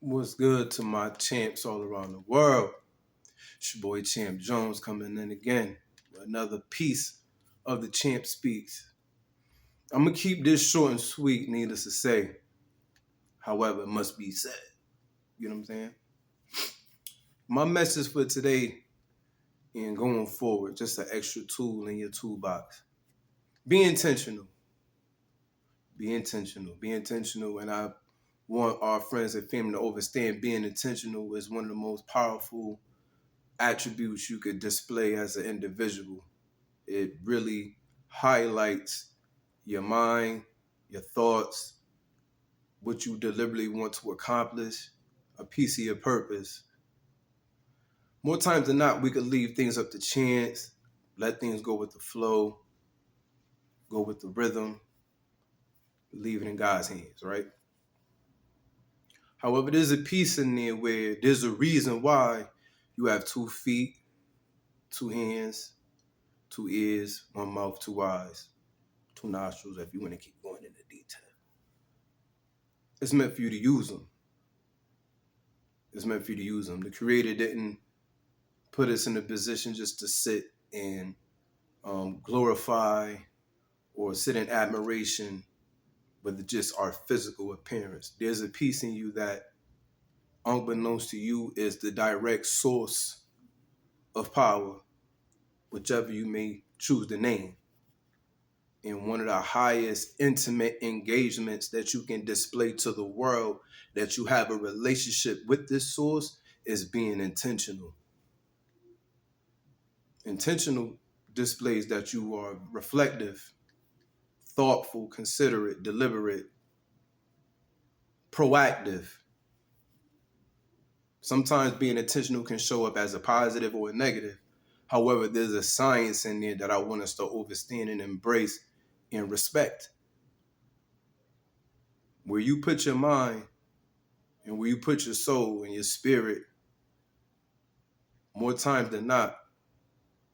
What's good to my champs all around the world? It's your boy Champ Jones coming in again with another piece of the Champ Speaks. I'm gonna keep this short and sweet, needless to say. However, it must be said. You know what I'm saying? My message for today and going forward, just an extra tool in your toolbox. Be intentional. Be intentional. Be intentional. And I want our friends and family to understand being intentional is one of the most powerful attributes you could display as an individual. It really highlights your mind, your thoughts, what you deliberately want to accomplish, a piece of your purpose. More times than not, we could leave things up to chance, let things go with the flow, go with the rhythm, leave it in God's hands, right? However, there's a piece in there where there's a reason why you have 2 feet, 2 hands, 2 ears, 1 mouth, 2 eyes, 2 nostrils, if you want to keep going into detail. It's meant for you to use them. It's meant for you to use them. The Creator didn't put us in a position just to sit and glorify or sit in admiration with just our physical appearance. There's a piece in you that, unbeknownst to you, is the direct source of power, whichever you may choose to name. And one of the highest intimate engagements that you can display to the world that you have a relationship with this source is being intentional. Intentional displays that you are reflective, thoughtful, considerate, deliberate, proactive. Sometimes being intentional can show up as a positive or a negative. However, there's a science in there that I want us to understand and embrace and respect. Where you put your mind and where you put your soul and your spirit, more times than not,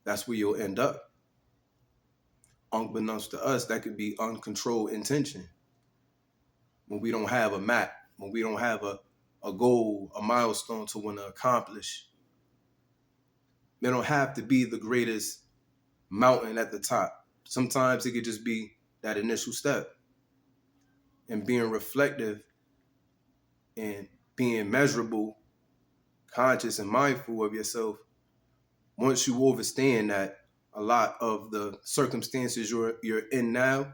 that's where you'll end up. Unbeknownst to us, that could be uncontrolled intention. When we don't have a map, when we don't have a goal, a milestone to want to accomplish. They don't have to be the greatest mountain at the top. Sometimes it could just be that initial step. And being reflective and being measurable, conscious and mindful of yourself. Once you understand that a lot of the circumstances you're in now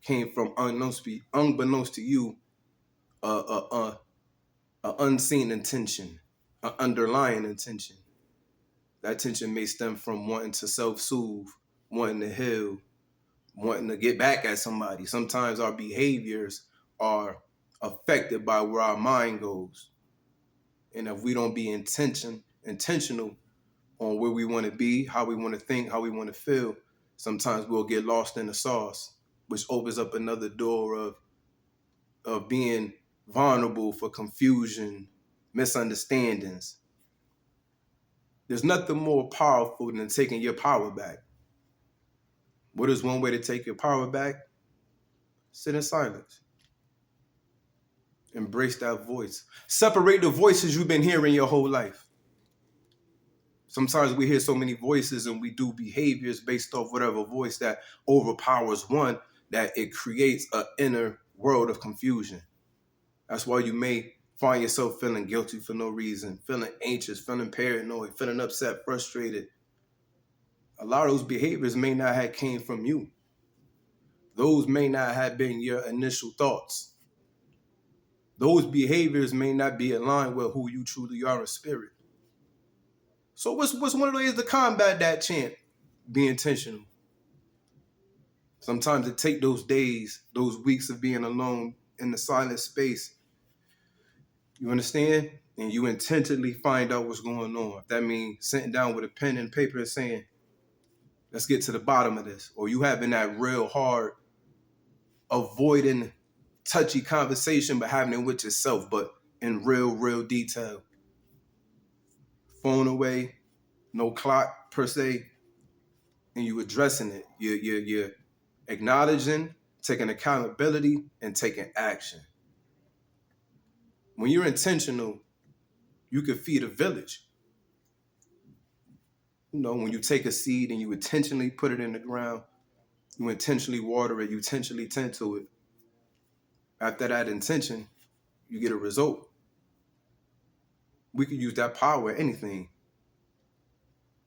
came from unbeknownst to you, a unseen intention, an underlying intention. That tension may stem from wanting to self-soothe, wanting to heal, wanting to get back at somebody. Sometimes our behaviors are affected by where our mind goes. And if we don't be intentional on where we want to be, how we want to think, how we want to feel, sometimes we'll get lost in the sauce, which opens up another door of being vulnerable for confusion, misunderstandings. There's nothing more powerful than taking your power back. What is one way to take your power back? Sit in silence. Embrace that voice. Separate the voices you've been hearing your whole life. Sometimes we hear so many voices and we do behaviors based off whatever voice that overpowers one, that it creates an inner world of confusion. That's why you may find yourself feeling guilty for no reason, feeling anxious, feeling paranoid, feeling upset, frustrated. A lot of those behaviors may not have came from you. Those may not have been your initial thoughts. Those behaviors may not be aligned with who you truly are in spirit. So what's one of the ways to combat that, champ? Be intentional. Sometimes it takes those days, those weeks of being alone in the silent space. You understand? And you intentionally find out what's going on. If that means sitting down with a pen and paper and saying, let's get to the bottom of this. Or you having that real hard, avoiding touchy conversation, but having it with yourself, but in real detail. Phone away, no clock per se, and you addressing it. You're acknowledging, taking accountability, and taking action. When you're intentional, you can feed a village. You know, when you take a seed and you intentionally put it in the ground, you intentionally water it, you intentionally tend to it. After that intention, you get a result. We could use that power in anything.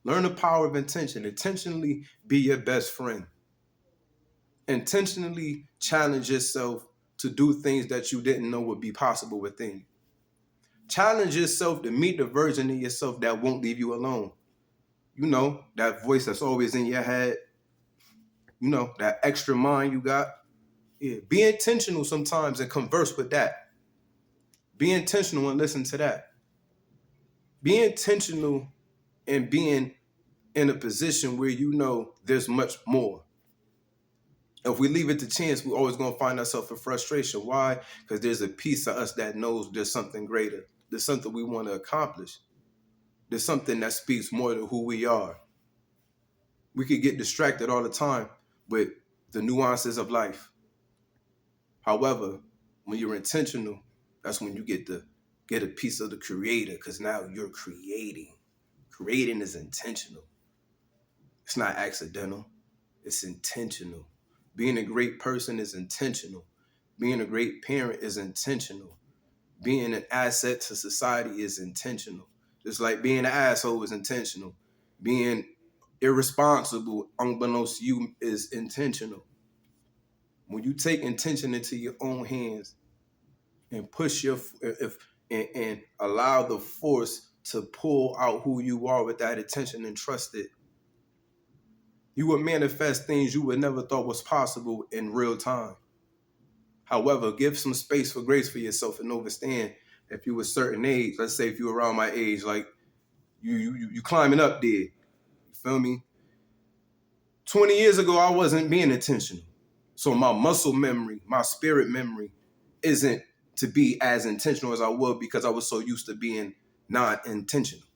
Learn the power of intention. Intentionally be your best friend. Intentionally challenge yourself to do things that you didn't know would be possible within you. Challenge yourself to meet the version of yourself that won't leave you alone. You know, that voice that's always in your head. You know, that extra mind you got. Yeah. Be intentional sometimes and converse with that. Be intentional and listen to that. Be intentional and being in a position where you know there's much more. If we leave it to chance, we're always going to find ourselves in frustration. Why? Because there's a piece of us that knows there's something greater. There's something we want to accomplish. There's something that speaks more to who we are. We could get distracted all the time with the nuances of life. However, when you're intentional, that's when you get a piece of the creator, because now you're creating. Creating is intentional. It's not accidental. It's intentional. Being a great person is intentional. Being a great parent is intentional. Being an asset to society is intentional. Just like being an asshole is intentional. Being irresponsible, unbeknownst to you, is intentional. When you take intention into your own hands and push and allow the force to pull out who you are with that intention and trust it, you will manifest things you would never thought was possible in real time. However, give some space for grace for yourself and understand if you a certain age, let's say if you're around my age, like you climbing up there, you feel me? 20 years ago, I wasn't being intentional. So my muscle memory, my spirit memory isn't to be as intentional as I would because I was so used to being not intentional.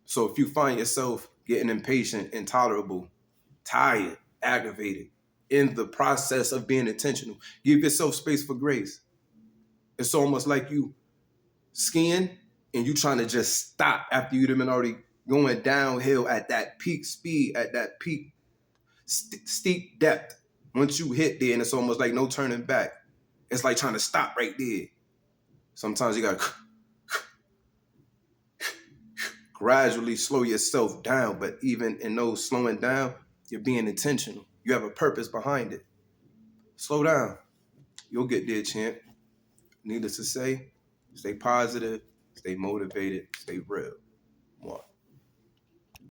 So if you find yourself getting impatient, intolerable, tired, aggravated in the process of being intentional, give yourself space for grace. It's almost like you skiing and you trying to just stop after you've been already going downhill at that peak speed, at that peak steep depth. Once you hit there and it's almost like no turning back. It's like trying to stop right there. Sometimes you got to gradually slow yourself down, but even in those slowing down, you're being intentional. You have a purpose behind it. Slow down. You'll get there, champ. Needless to say, stay positive, stay motivated, stay real.